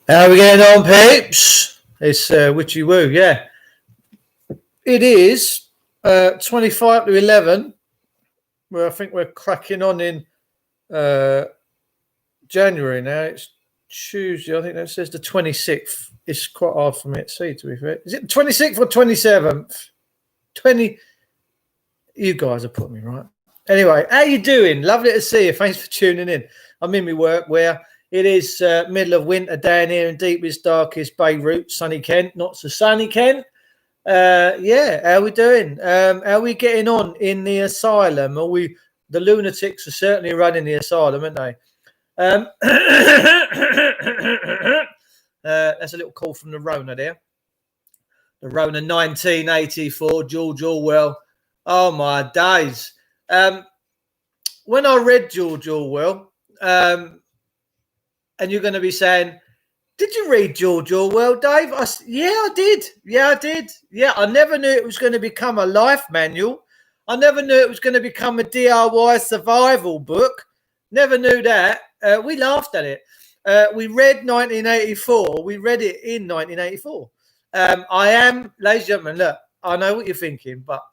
How are we getting on, peeps? It's Witchy Woo, yeah. It is 25 to 11, where I think we're cracking on in January now. It's Tuesday. I think that says the 26th. It's quite hard for me to see, to be fair. Is it the 26th or 27th? 20. You guys have put me right. Anyway, how you doing? Lovely to see you. Thanks for tuning in. I'm in my work where it is middle of winter down here in deepest, darkest Beirut, sunny Kent. Not so sunny Kent. Yeah, how we doing? How are we getting on in the asylum? The lunatics are certainly running the asylum, aren't they? That's a little call from the Rona there. The Rona 1984, George Orwell. Oh, my days. When I read George Orwell, and you're going to be saying, did you read George Orwell, Dave? Yeah, I did. Yeah, I never knew it was going to become a life manual. I never knew it was going to become a DIY survival book. Never knew that. We laughed at it. We read 1984. We read it in 1984. I am, ladies and gentlemen, look, I know what you're thinking, but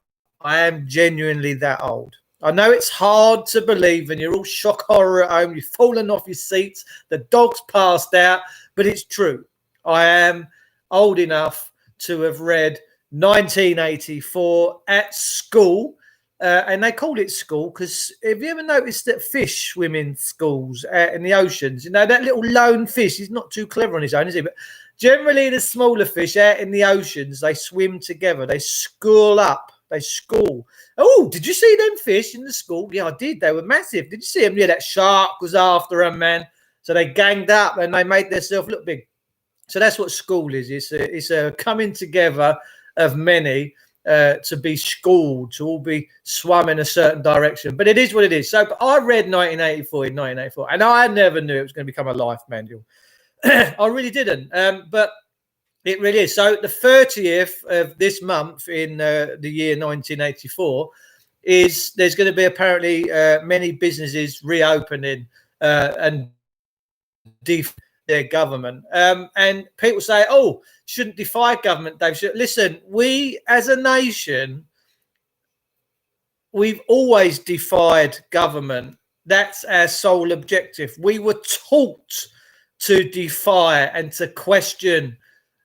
I am genuinely that old. I know it's hard to believe and you're all shock horror at home. You've fallen off your seats. The dog's passed out, but it's true. I am old enough to have read 1984 at school. And they call it school because have you ever noticed that fish swim in schools out in the oceans? You know, that little lone fish, he's not too clever on his own, is he? But generally the smaller fish out in the oceans, they swim together. They school up. They school. Oh, did you see them fish in the school? Yeah, I did. They were massive. Did you see them? Yeah, that shark was after them, man. So they ganged up and they made themselves look big. So that's what school is. It's a coming together of many to be schooled, to all be swum in a certain direction. But it is what it is. So I read 1984 and I never knew it was going to become a life manual. I really didn't. But it really is. So the 30th of this month in the year 1984 is there's going to be apparently many businesses reopening and their government. And people say, oh, shouldn't defy government, Dave. Listen, we as a nation, we've always defied government. That's our sole objective. We were taught to defy and to question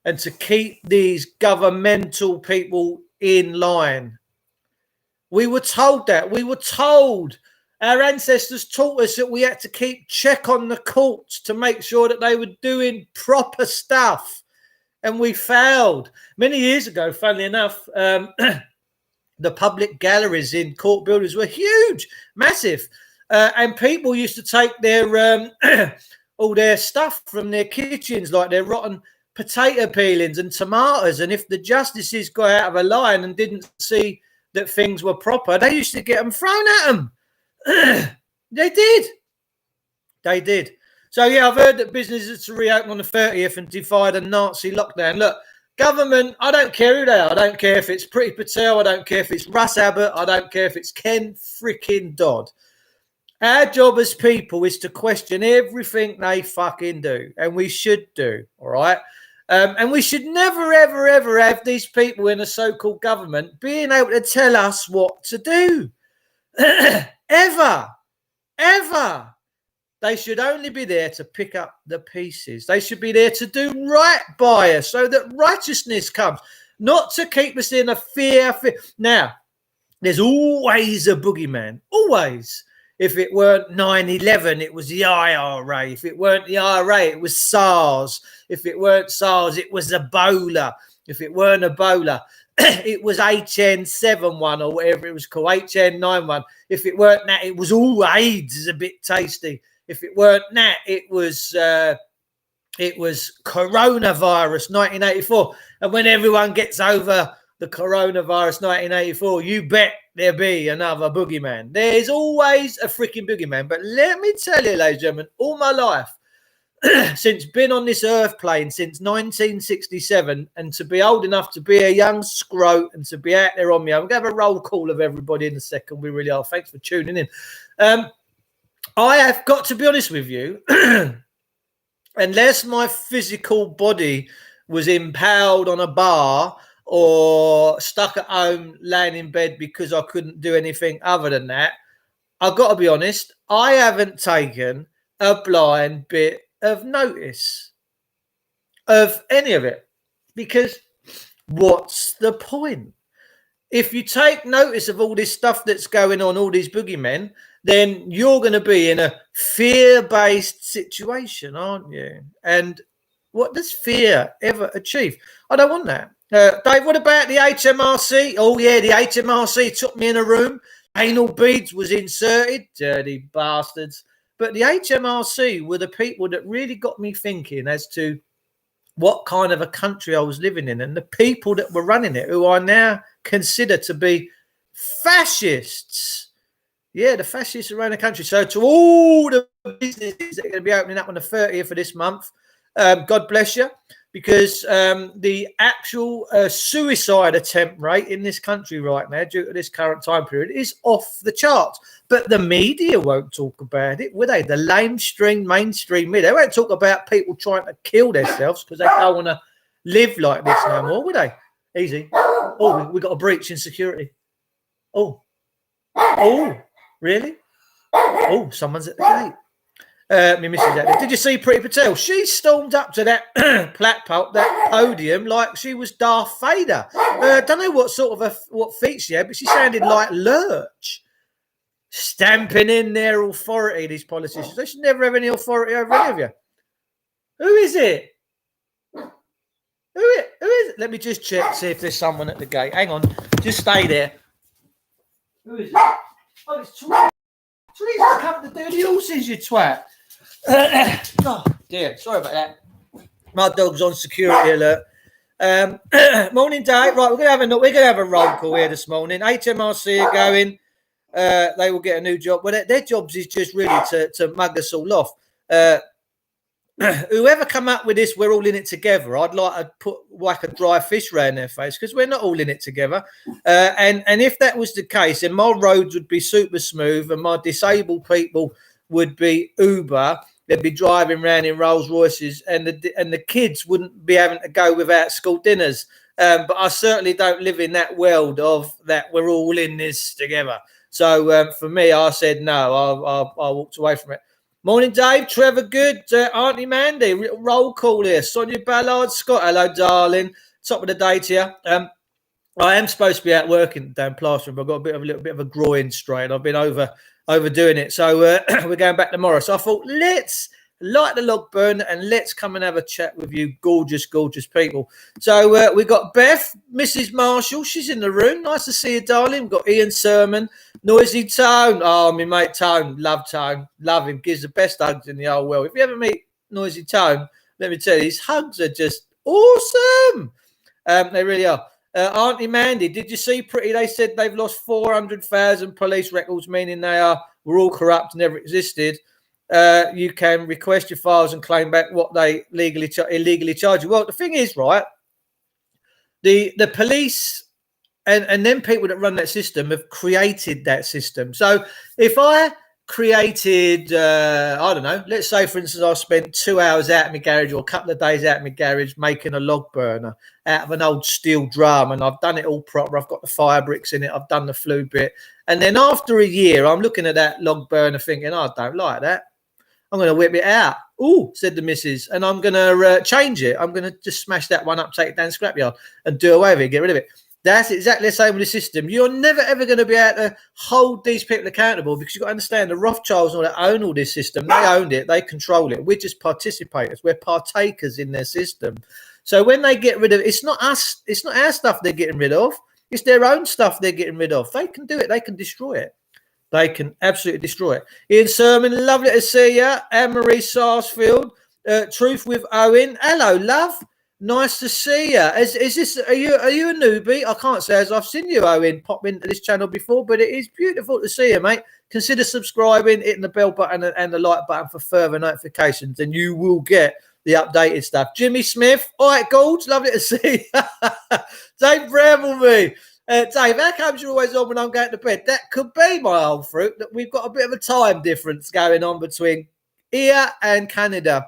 and to keep these governmental people in line. We were told that. We were told. Our ancestors taught us that we had to keep check on the courts to make sure that they were doing proper stuff. And we failed. Many years ago, funnily enough, the public galleries in court buildings were huge, massive. And people used to take their all their stuff from their kitchens, like their rotten potato peelings and tomatoes, and if the justices got out of a line and didn't see that things were proper, they used to get them thrown at them. They did. So yeah, I've heard that businesses to reopen on the 30th and defy the Nazi lockdown. Look, government, I don't care who they are. I don't care if it's Priti Patel. I don't care if it's Russ Abbott. I don't care if it's Ken freaking Dodd. Our job as people is to question everything they fucking do, and we should do, all right? And we should never, ever, ever have these people in a so-called government being able to tell us what to do. Ever. They should only be there to pick up the pieces. They should be there to do right by us so that righteousness comes, not to keep us in a fear. Now, there's always a boogeyman, always. If it weren't 9/11, it was the IRA. If it weren't the IRA, it was SARS. If it weren't SARS, it was Ebola. If it weren't Ebola, it was HN71 or whatever it was called, HN91. If it weren't that, it was all AIDS is a bit tasty. If it weren't that, it was coronavirus 1984. And when everyone gets over the coronavirus 1984, you bet there'll be another boogeyman. There's always a freaking boogeyman. But let me tell you, ladies and gentlemen, all my life, since been on this earth plane since 1967, and to be old enough to be a young scrote and to be out there on me, I'm going to have a roll call of everybody in a second. We really are. Thanks for tuning in. I have got to be honest with you. unless my physical body was impaled on a bar or stuck at home laying in bed because I couldn't do anything other than that, I've got to be honest, I haven't taken a blind bit of notice of any of it, because what's the point? If you take notice of all this stuff that's going on, all these boogeymen, then you're going to be in a fear-based situation, aren't you? And what does fear ever achieve? I don't want that. Dave, what about the HMRC? Oh, yeah, the HMRC took me in a room. Anal beads was inserted. Dirty bastards. But the HMRC were the people that really got me thinking as to what kind of a country I was living in, and the people that were running it, who I now consider to be fascists. Yeah, the fascists around the country. So to all the businesses that are going to be opening up on the 30th of this month, God bless you, because the actual suicide attempt rate in this country right now, due to this current time period, is off the charts. But the media won't talk about it, will they? The mainstream media. They won't talk about people trying to kill themselves because they don't want to live like this no more, will they? Easy. Oh, we got a breach in security. Oh, really? Oh, someone's at the gate. My missus out there. Did you see Priti Patel? She stormed up to that that podium like she was Darth Vader. Don't know what sort of what feet she had, but she sounded like Lurch, stamping in their authority. These politicians, they should never have any authority over any of you. Who is it? Who is it? Let me just check, see if there's someone at the gate. Hang on, just stay there. Who is it? Oh, it's Twat. Please come to do the horses, you twat. Oh dear, sorry about that. My dog's on security alert. Morning, Dave. Right, we're gonna have a roll call here this morning. HMRC are going. They will get a new job. Well, their jobs is just really to mug us all off. Whoever come up with this, we're all in it together. I'd like to whack a dry fish round their face, because we're not all in it together. And if that was the case, then my roads would be super smooth, and my disabled people would be Uber. They'd be driving around in Rolls Royces, and the kids wouldn't be having to go without school dinners. But I certainly don't live in that world of that we're all in this together. So for me, I said no. I walked away from it. Morning, Dave. Trevor Good. Auntie Mandy. Roll call here. Sonia Ballard. Scott. Hello, darling. Top of the day to you. I am supposed to be out working down plastering, but I've got a little bit of a groin strain. I've been overdoing it. So we're going back tomorrow. So I thought, let's light the log burner and let's come and have a chat with you gorgeous, gorgeous people. So we got Beth, Mrs. Marshall. She's in the room. Nice to see you, darling. We've got Ian Sermon, Noisy Tone. Oh, my mate Tone. Love Tone. Love him. Gives the best hugs in the whole world. If you ever meet Noisy Tone, let me tell you, his hugs are just awesome. They really are. Auntie Mandy, did you see Pretty? They said they've lost 400,000 police records, meaning were all corrupt, never existed. You can request your files and claim back what they illegally charge you. Well, the thing is, right, the police and then people that run that system have created that system. So if I created, I don't know, let's say, for instance, I spent 2 hours out in my garage or a couple of days out in my garage making a log burner out of an old steel drum, and I've done it all proper. I've got the fire bricks in it. I've done the flue bit. And then after a year, I'm looking at that log burner thinking, I don't like that. I'm going to whip it out. Oh, said the missus, and I'm going to change it. I'm going to just smash that one up, take it down the scrapyard and do away with it, get rid of it. That's exactly the same with the system. You're never, ever going to be able to hold these people accountable, because you've got to understand the Rothschilds and all that own all this system. They owned it. They control it. We're just participators. We're partakers in their system. So when they get rid of it, it's not us. It's not our stuff they're getting rid of. It's their own stuff they're getting rid of. They can do it. They can destroy it. They can absolutely destroy it. Ian Sermon, lovely to see you. Anne-Marie Sarsfield, Truth with Owen. Hello, love. Nice to see you. Is this? Are you a newbie? I can't say as I've seen you, Owen, pop into this channel before, but it is beautiful to see you, mate. Consider subscribing, hitting the bell button and the like button for further notifications, and you will get the updated stuff. Jimmy Smith, all right, Golds, lovely to see you. Dave Brambleby. Dave, how comes you're always on when I'm going to bed? That could be, my old fruit, that we've got a bit of a time difference going on between here and Canada.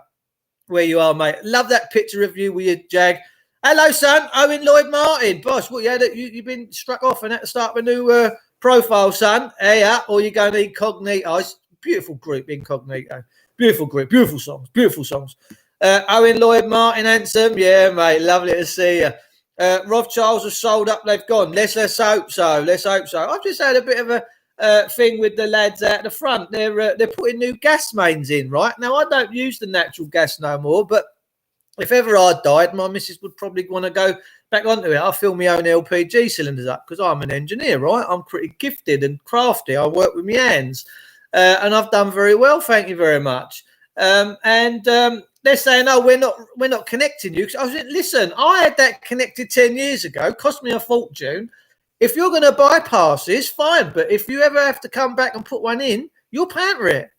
where you are, mate. Love that picture of you with your Jag. Hello, son. Owen Lloyd Martin. Boss, what you've been struck off and had to start a new profile, son. Yeah, or you're going incognito. It's a beautiful group, Incognito. Beautiful group. Beautiful songs. Beautiful songs. Owen Lloyd Martin, handsome. Yeah, mate. Lovely to see you. Rothschilds have sold up. They've gone. Let's hope so. Let's hope so. I've just had a bit of a thing with the lads out the front. They're putting new gas mains in, right? Now, I don't use the natural gas no more, but if ever I died, my missus would probably want to go back onto it. I'll fill my own LPG cylinders up because I'm an engineer, right? I'm pretty gifted and crafty. I work with my hands, and I've done very well. Thank you very much. They're saying, "Oh, we're not connecting you." I was like, listen, I had that connected 10 years ago. Cost me a fortune. If you're going to bypass this, fine. But if you ever have to come back and put one in, you'll pay for it.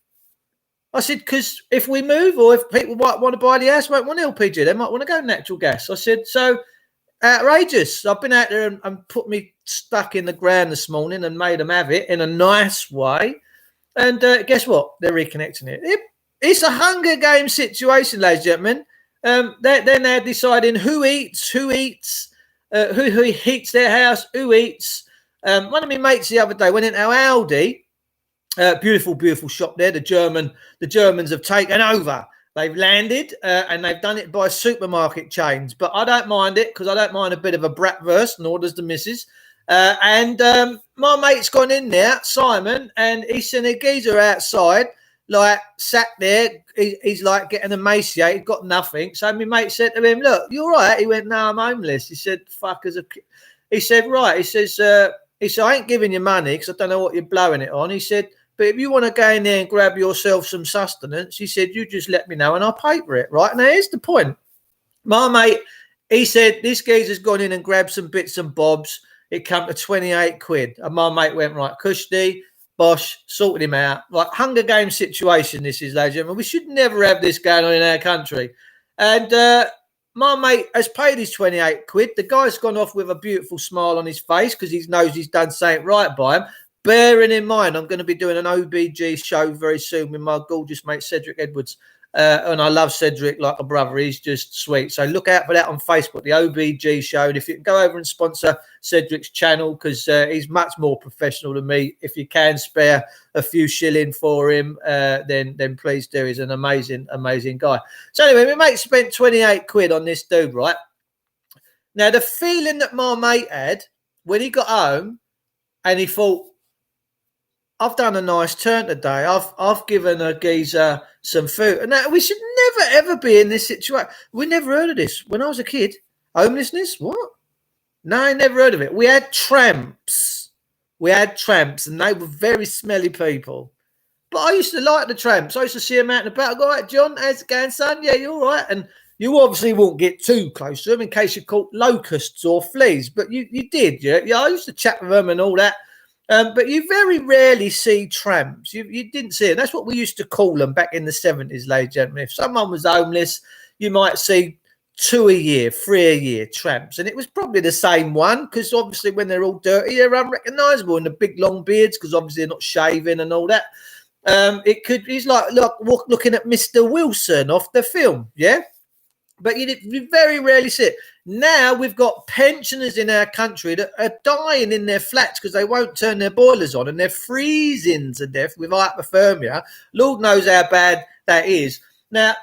I said, because if we move or if people might want to buy the house, won't want LPG, they might want to go natural gas. I said, so outrageous. I've been out there and put me stuck in the ground this morning and made them have it in a nice way. And guess what? They're reconnecting it. It's a Hunger Games situation, ladies and gentlemen. They're now deciding who eats, who heats their house, who eats. One of my mates the other day went into Aldi. Beautiful shop there. The Germans have taken over. They've landed and they've done it by supermarket chains. But I don't mind it because I don't mind a bit of a bratwurst, nor does the missus. My mate's gone in there, Simon, and he's seen a geezer outside, like sat there. He's like getting emaciated, got nothing. So my mate said to him, "Look, you all right?" He went, "No, I'm homeless." He said, "Fuckers." He said, "Right." He says, "I ain't giving you money because I don't know what you're blowing it on." He said, "But if you want to go in there and grab yourself some sustenance," he said, "you just let me know and I'll pay for it." Right now, here's the point. My mate, he said, this geezer's gone in and grabbed some bits and bobs. It come to 28 quid. And my mate went, right, Kushti, Bosch, sorted him out. Like, Hunger Games situation, this is, ladies and gentlemen. We should never have this going on in our country. And my mate has paid his 28 quid. The guy's gone off with a beautiful smile on his face because he knows he's done something right by him. Bearing in mind, I'm going to be doing an OBG show very soon with my gorgeous mate, Cedric Edwards. And I love Cedric like a brother. He's just sweet. So look out for that on Facebook, the OBG show. And if you can go over and sponsor Cedric's channel, because he's much more professional than me. If you can spare a few shilling for him, then please do. He's an amazing guy. So anyway, my mate spent 28 quid on this dude, right? Now, the feeling that my mate had when he got home and he thought, I've done a nice turn today. I've given a geezer some food. And now, we should never, ever be in this situation. We never heard of this. When I was a kid, homelessness, what? No, I never heard of it. We had tramps. And they were very smelly people. But I used to like the tramps. I used to see them out and about. I go, all right, John, how's it going, son? Yeah, you're all right. And you obviously won't get too close to them in case you caught locusts or fleas. But you did, yeah. I used to chat with them and all that. But you very rarely see tramps. You didn't see it. That's what we used to call them back in the 70s, ladies and gentlemen. If someone was homeless, you might see 2 a year, 3 a year tramps. And it was probably the same one because obviously when they're all dirty, they're unrecognisable. And the big long beards because obviously they're not shaving and all that. He's like looking at Mr. Wilson off the film, yeah? But you very rarely see it. Now we've got pensioners in our country that are dying in their flats because they won't turn their boilers on and they're freezing to death with hypothermia. Lord knows how bad that is. Now,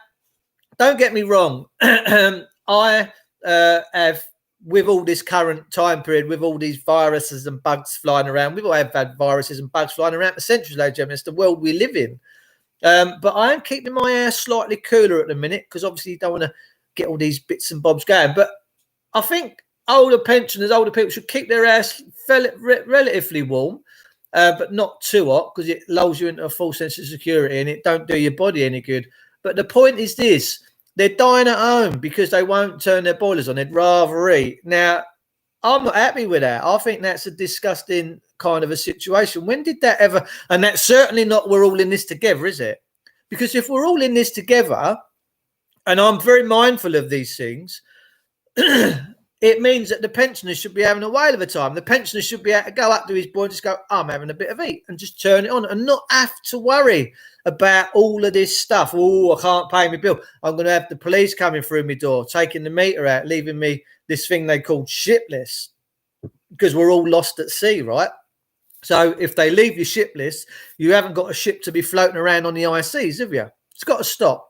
don't get me wrong. I have, with all this current time period, with all these viruses and bugs flying around, we've all had viruses and bugs flying around for centuries, ladies and gentlemen. It's the world we live in. But I am keeping my air slightly cooler at the minute because obviously you don't want to get all these bits and bobs going. But I think older pensioners, older people should keep their ass relatively warm, but not too hot because it lulls you into a false sense of security and it don't do your body any good. But the point is this, they're dying at home because they won't turn their boilers on. They'd rather eat. Now, I'm not happy with that. I think that's a disgusting kind of a situation. When did that ever? And that's certainly not we're all in this together, is it? Because if we're all in this together, and I'm very mindful of these things, it means that the pensioner should be having a whale of a time. The pensioner should be able to go up to his boy and just go, I'm having a bit of eat, and just turn it on and not have to worry about all of this stuff. Oh, I can't pay my bill. I'm going to have the police coming through my door, taking the meter out, leaving me this thing they call shipless, because we're all lost at sea, right? So if they leave you shipless, you haven't got a ship to be floating around on the high seas, have you? It's got to stop.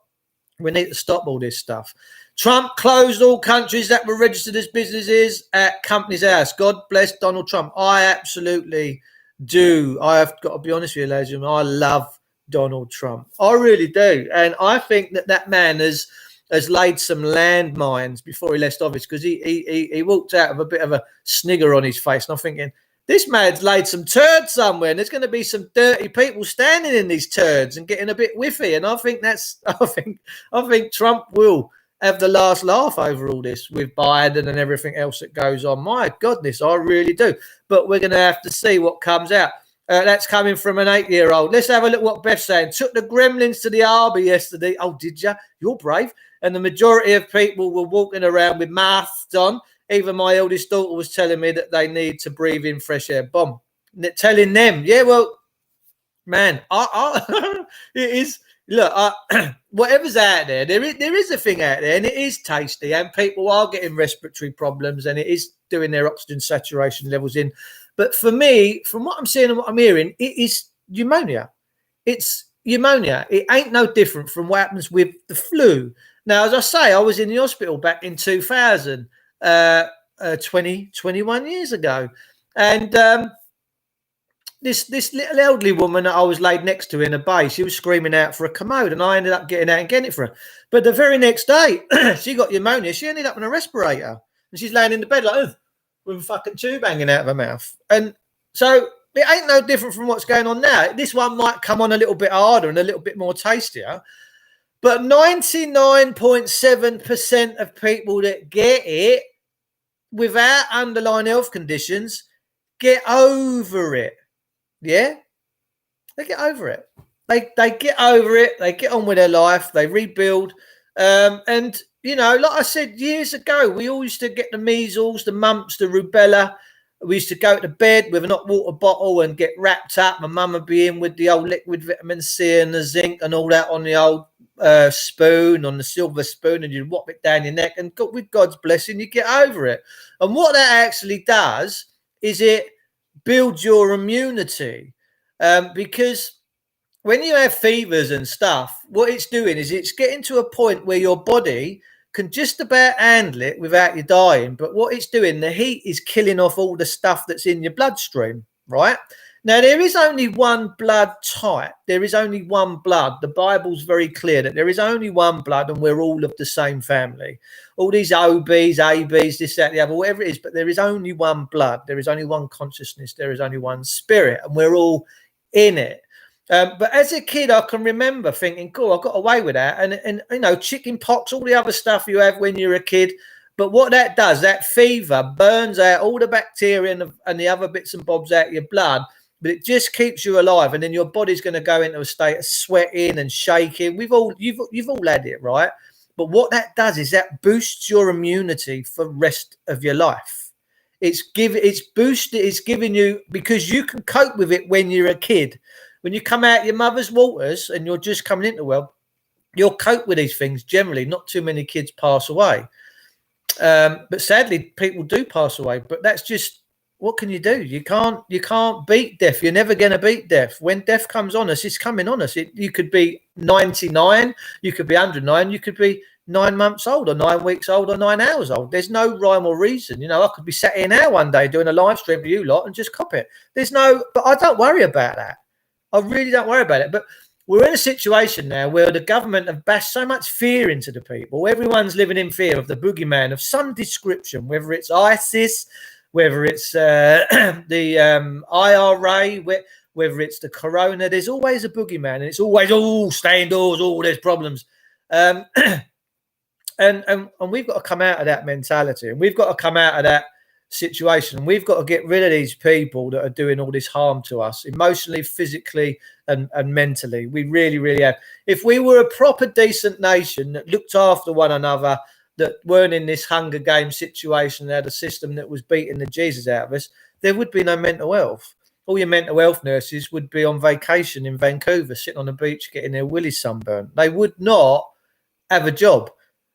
We need to stop all this stuff. Trump closed all countries that were registered as businesses at Companies House. God bless Donald Trump. I absolutely do. I have got to be honest with you, ladies and gentlemen. I love Donald Trump. I really do. And I think that man has laid some landmines before he left office, because he walked out with a bit of a snigger on his face. And I'm thinking, this man's laid some turds somewhere, and there's going to be some dirty people standing in these turds and getting a bit whiffy. And I think Trump will have the last laugh over all this with Biden and everything else that goes on. My goodness, I really do. But we're going to have to see what comes out. That's coming from an 8-year-old. Let's have a look what Beth's saying. Took the gremlins to the Arby yesterday. Oh, did you? You're brave. And the majority of people were walking around with masks on. Even my eldest daughter was telling me that they need to breathe in fresh air. Bomb. Telling them, yeah, well, man, it is. Look, whatever's out there, there is a thing out there, and it is tasty, and people are getting respiratory problems, and it is doing their oxygen saturation levels in. But for me, from what I'm seeing and what I'm hearing, it is pneumonia. It's pneumonia. It ain't no different from what happens with the flu. Now, as I say, I was in the hospital back in 2000, 21 years ago, and this little elderly woman that I was laid next to in a bay, she was screaming out for a commode, and I ended up getting out and getting it for her. But the very next day, she got pneumonia. She ended up on a respirator, and she's laying in the bed like, ugh, with a fucking tube hanging out of her mouth. And so it ain't no different from what's going on now. This one might come on a little bit harder and a little bit more tastier, but 99.7% of people that get it without underlying health conditions get over it. Yeah, they get over it. They get over it. They get on with their life. They rebuild. And, you know, like I said years ago, we all used to get the measles, the mumps, the rubella. We used to go to bed with a hot water bottle and get wrapped up. My mum would be in with the old liquid vitamin C and the zinc and all that on the old spoon, on the silver spoon, and you'd whop it down your neck. And with God's blessing, you get over it. And what that actually does is it builds your immunity, because when you have fevers and stuff, what it's doing is it's getting to a point where your body can just about handle it without you dying. But what it's doing, the heat is killing off all the stuff that's in your bloodstream, right? Now, there is only one blood type. There is only one blood. The Bible's very clear that there is only one blood, and we're all of the same family. All these OBs, ABs, this, that, the other, whatever it is, but there is only one blood. There is only one consciousness. There is only one spirit, and we're all in it. But as a kid, I can remember thinking, cool, I got away with that. And you know, chicken pox, all the other stuff you have when you're a kid. But what that does, that fever burns out all the bacteria and the other bits and bobs out of your blood. But it just keeps you alive, and then your body's going to go into a state of sweating and shaking. You've all had it, right? But what that does is that boosts your immunity for the rest of your life. It's giving you, because you can cope with it when you're a kid. When you come out your mother's waters and you're just coming into the world, you'll cope with these things generally. Not too many kids pass away, but sadly, people do pass away. But that's just, what can you do? You can't beat death. You're never going to beat death. When death comes on us, it's coming on us. You could be 99, you could be 109, you could be 9 months old or 9 weeks old or 9 hours old. There's no rhyme or reason. You know, I could be sat here now one day doing a live stream for you lot and just cop it. But I don't worry about that. I really don't worry about it. But we're in a situation now where the government have bashed so much fear into the people. Everyone's living in fear of the boogeyman of some description, whether it's ISIS, whether it's the IRA, whether it's the corona. There's always a boogeyman, and it's always, stay indoors, there's problems. And we've got to come out of that mentality, and we've got to come out of that situation, and we've got to get rid of these people that are doing all this harm to us emotionally, physically, and mentally. We really, really have. If we were a proper, decent nation that looked after one another, that weren't in this Hunger Games situation, had a system that was beating the Jesus out of us, there would be no mental health. All your mental health nurses would be on vacation in Vancouver, sitting on the beach, getting their willies sunburned. They would not have a job.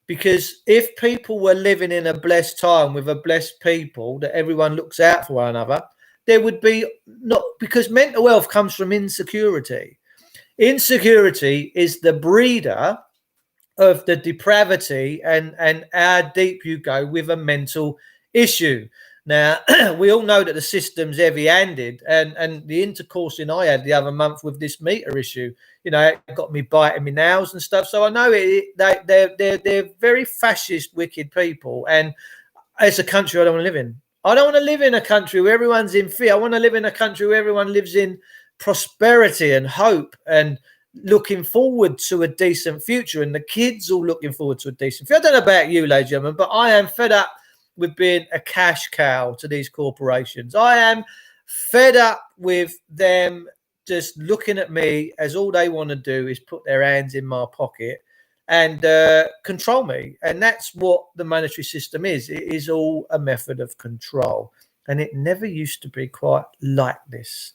Because if people were living in a blessed time with a blessed people, that everyone looks out for one another, there would be not, because mental health comes from insecurity. Insecurity is the breeder of the depravity and how deep you go with a mental issue. Now, we all know that the system's heavy-handed, and the intercourse I had the other month with this meter issue, you know, it got me biting my nails and stuff. So I know they're very fascist, wicked people. And it's a country I don't want to live in. I don't want to live in a country where everyone's in fear. I want to live in a country where everyone lives in prosperity and hope and looking forward to a decent future, and the kids all looking forward to a decent future. I don't know about you, ladies and gentlemen, but I am fed up with being a cash cow to these corporations. I am fed up with them just looking at me as all they want to do is put their hands in my pocket and control me. And that's what the monetary system is. It is all a method of control. And it never used to be quite like this.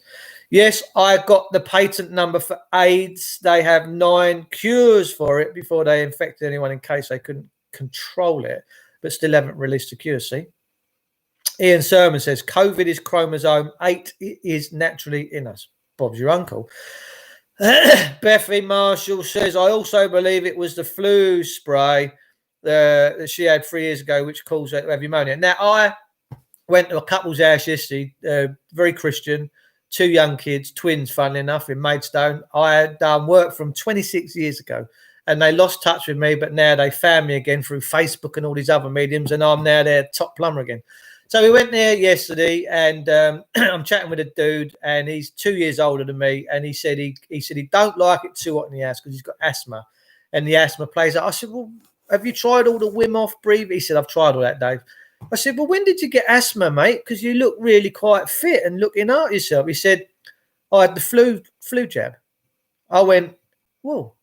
Yes, I got the patent number for AIDS. They have 9 cures for it before they infected anyone in case they couldn't control it, but still haven't released a cure, see? Ian Sermon says, COVID is chromosome 8. It is naturally in us. Bob's your uncle. Bethany Marshall says, I also believe it was the flu spray that she had 3 years ago, which caused her to have pneumonia. Now, I went to a couple's house yesterday, very Christian, 2 young kids, twins, funnily enough, in Maidstone. I had done work from 26 years ago, and they lost touch with me, but now they found me again through Facebook and all these other mediums, and I'm now their top plumber again. So we went there yesterday, and I'm chatting with a dude, and he's 2 years older than me, and he said he don't like it too hot in the house because he's got asthma, and the asthma plays out. I said, well, have you tried all the Wim Hof breathing? He said, I've tried all that, Dave. I said, well, when did you get asthma, mate? Because you look really quite fit and looking at yourself. He said, I had the flu jab. I went, whoa.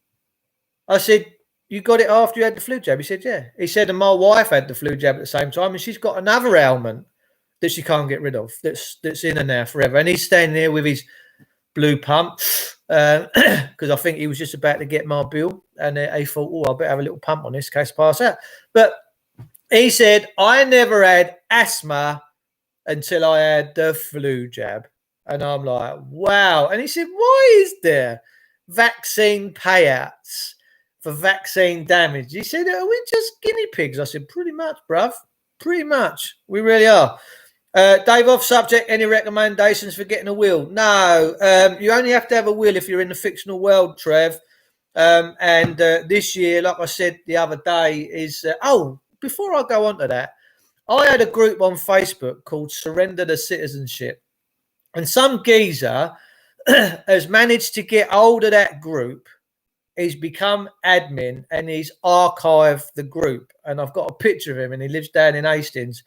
I said, you got it after you had the flu jab? He said, yeah. He said, and my wife had the flu jab at the same time, and she's got another ailment that she can't get rid of, that's in her now forever. And he's standing there with his blue pump, because I think he was just about to get my bill, and he thought, oh, I better have a little pump on this in case I pass out. But he said, I never had asthma until I had the flu jab. And I'm like, wow. And he said, why is there vaccine payouts for vaccine damage? He said, are we just guinea pigs? I said, pretty much, bruv. Pretty much. We really are. Dave, off subject, any recommendations for getting a will? No. You only have to have a will if you're in the fictional world, Trev. And this year, like I said the other day, is... before I go on to that, I had a group on Facebook called Surrender the Citizenship. And some geezer has managed to get hold of that group. He's become admin and he's archived the group. And I've got a picture of him, and he lives down in Hastings.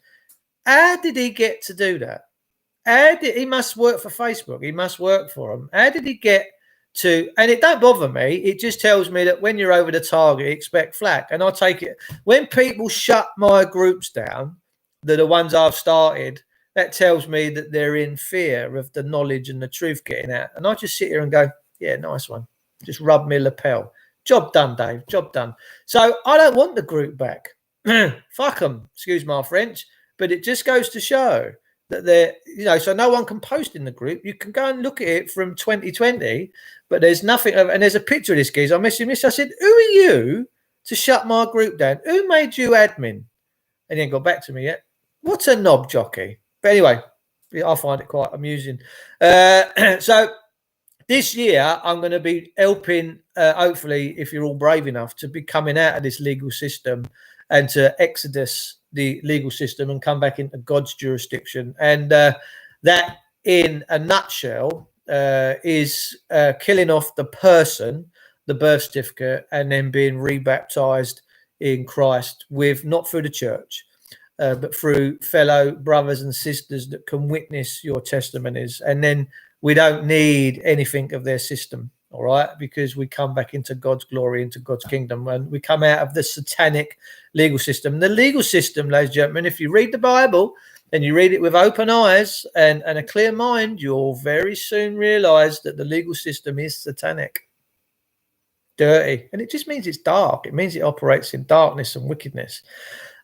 How did he get to do that? He must work for Facebook. He must work for them. How did he get to, and it don't bother me, it just tells me that when you're over the target, expect flack. And I take it, when people shut my groups down, the ones I've started, that tells me that they're in fear of the knowledge and the truth getting out. And I just sit here and go, yeah, nice one. Just rub me lapel. Job done, Dave. Job done. So I don't want the group back. Fuck them. Excuse my French. But it just goes to show that they're, so no one can post in the group. You can go and look at it from 2020, but there's nothing. And there's a picture of this geezer. I messaged him. I said, who are you to shut my group down? Who made you admin? And he ain't got back to me yet. What's a knob jockey? But anyway, I find it quite amusing. So this year, I'm going to be helping, hopefully, if you're all brave enough, to be coming out of this legal system and to exodus the legal system and come back into God's jurisdiction. And that, in a nutshell, is killing off the person, the birth certificate, and then being rebaptized in Christ, with not through the church, but through fellow brothers and sisters that can witness your testimonies. And then we don't need anything of their system. all right, because we come back into God's glory, into God's kingdom, and we come out of the satanic legal system. The legal system, ladies and gentlemen, if you read the Bible and you read it with open eyes and a clear mind, you'll very soon realize that the legal system is satanic, dirty, and it just means it's dark. It means it operates in darkness and wickedness.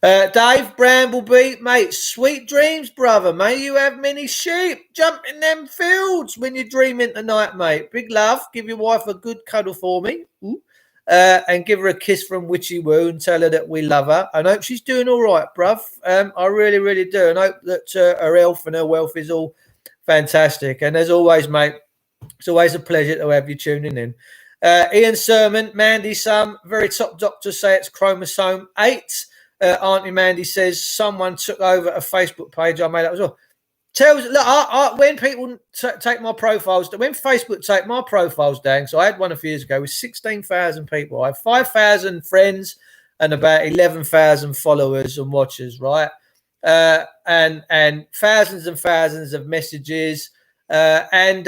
Dave Brambleby, mate, sweet dreams, brother. May you have many sheep jump in them fields when you dream in the night, mate. Big love. Give your wife a good cuddle for me. And give her a kiss from Witchy Woo and tell her that we love her. I hope she's doing all right, bruv. I really, really do. And I hope that her health and her wealth is all fantastic. And as always, mate, it's always a pleasure to have you tuning in. Ian Sermon, Mandy Some, very top doctors say it's chromosome 8. Auntie Mandy says someone took over a Facebook page I made up as well. Look, when people take my profiles, when Facebook take my profiles down, so I had one a few years ago with 16,000 people. I have 5,000 friends and about 11,000 followers and watchers, right? And thousands and thousands of messages. And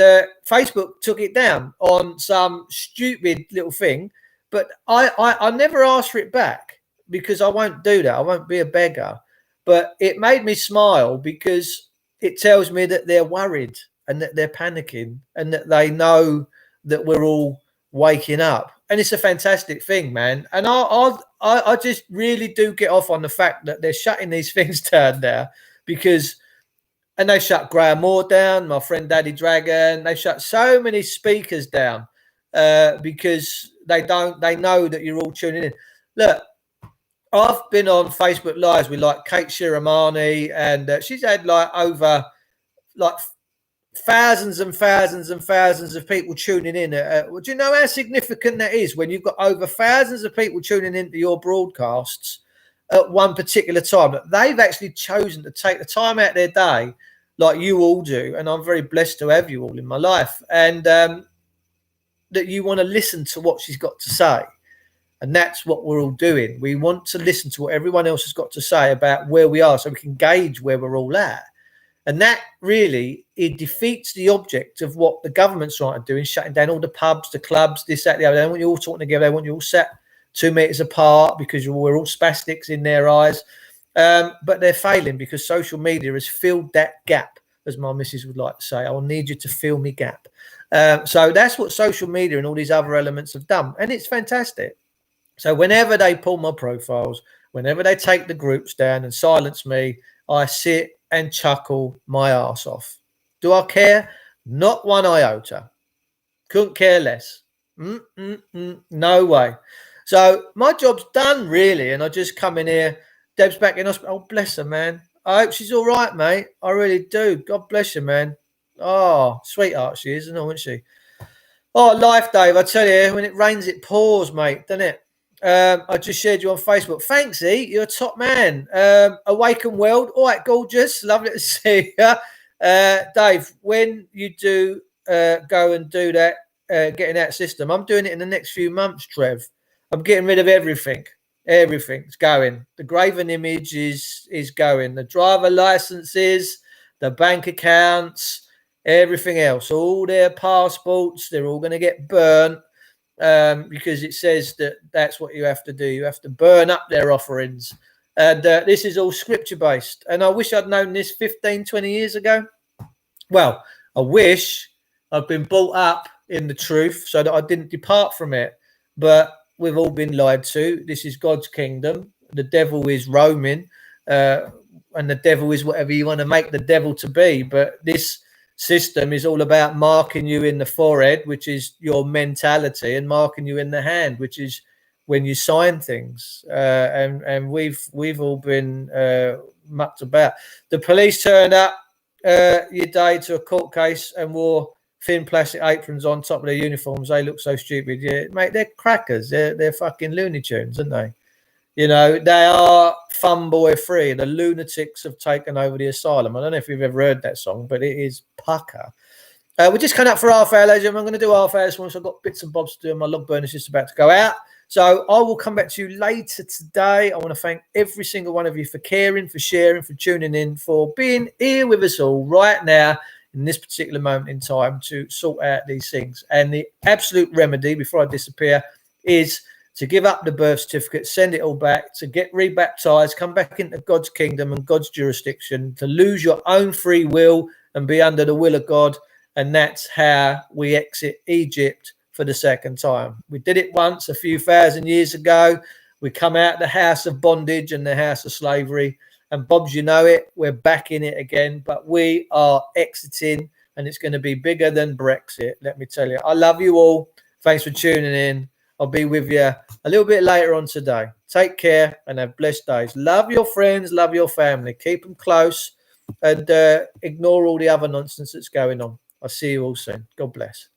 Facebook took it down on some stupid little thing, but I never asked for it back. Because I won't do that. I won't be a beggar. But it made me smile because it tells me that they're worried and that they're panicking and that they know that we're all waking up. And it's a fantastic thing, man. And I just really do get off on the fact that they're shutting these things down now because, and they shut Graham Moore down, my friend Daddy Dragon. They shut so many speakers down because they know that you're all tuning in. Look, I've been on Facebook Lives with like Kate Shiramani, and she's had like over like thousands and thousands and thousands of people tuning in. Do you know how significant that is when you've got over thousands of people tuning into your broadcasts at one particular time? They've actually chosen to take the time out of their day, like you all do, and I'm very blessed to have you all in my life, and that you want to listen to what she's got to say. And that's what we're all doing. We want to listen to what everyone else has got to say about where we are so we can gauge where we're all at. And that really, it defeats the object of what the government's trying to do in shutting down all the pubs, the clubs, this, that, the other. They want you all talking together. They want you all sat 2 meters apart because we're all spastics in their eyes. But they're failing because social media has filled that gap, as my missus would like to say. I will need you to fill me gap. So that's what social media and all these other elements have done. And it's fantastic. So whenever they pull my profiles, whenever they take the groups down and silence me, I sit and chuckle my ass off. Do I care? Not one iota. Couldn't care less. No way. So my job's done, really, and I just come in here. Deb's back in hospital. Oh, bless her, man. I hope she's all right, mate. I really do. God bless her, man. Oh, sweetheart she is, isn't she? Oh, life, Dave. I tell you, when it rains, it pours, mate, doesn't it? I just shared you on Facebook. Thanks, E. You're a top man. Awaken World. All right, gorgeous. Lovely to see you. Dave, when you do go and do that, getting that system, I'm doing it in the next few months, Trev. I'm getting rid of everything. Everything's going. The graven image is going. The driver licenses, the bank accounts, everything else, all their passports, they're all going to get burnt. Because it says that that's what you have to do. You have to burn up their offerings. And this is all scripture based. And I wish I'd known this 15, 20 years ago. Well, I wish I'd been brought up in the truth so that I didn't depart from it. But we've all been lied to. This is God's kingdom. The devil is roaming. And the devil is whatever you want to make the devil to be. But this system is all about marking you in the forehead, which is your mentality, and marking you in the hand, which is when you sign things. And we've all been mucked about. The police turned up your day to a court case and wore thin plastic aprons on top of their uniforms. They look so stupid. Yeah, mate, they're crackers. They're fucking Looney Tunes, aren't they? You know, they are fun boy free. The lunatics have taken over the asylum. I don't know if you've ever heard that song, but it is pucker. We're just coming up for half hour, ladies and gentlemen. I'm going to do half hour this one, so I've got bits and bobs to do, and my log burner's just about to go out. So I will come back to you later today. I want to thank every single one of you for caring, for sharing, for tuning in, for being here with us all right now in this particular moment in time to sort out these things. And the absolute remedy, before I disappear, is to give up the birth certificate, send it all back, to get rebaptized, come back into God's kingdom and God's jurisdiction, to lose your own free will and be under the will of God. And that's how we exit Egypt for the second time. We did it once a few thousand years ago. We come out of the house of bondage and the house of slavery. And Bob's, you know it, we're back in it again, but we are exiting, and it's going to be bigger than Brexit, let me tell you. I love you all. Thanks for tuning in. I'll be with you a little bit later on today. Take care and have blessed days. Love your friends, love your family. Keep them close and ignore all the other nonsense that's going on. I'll see you all soon. God bless.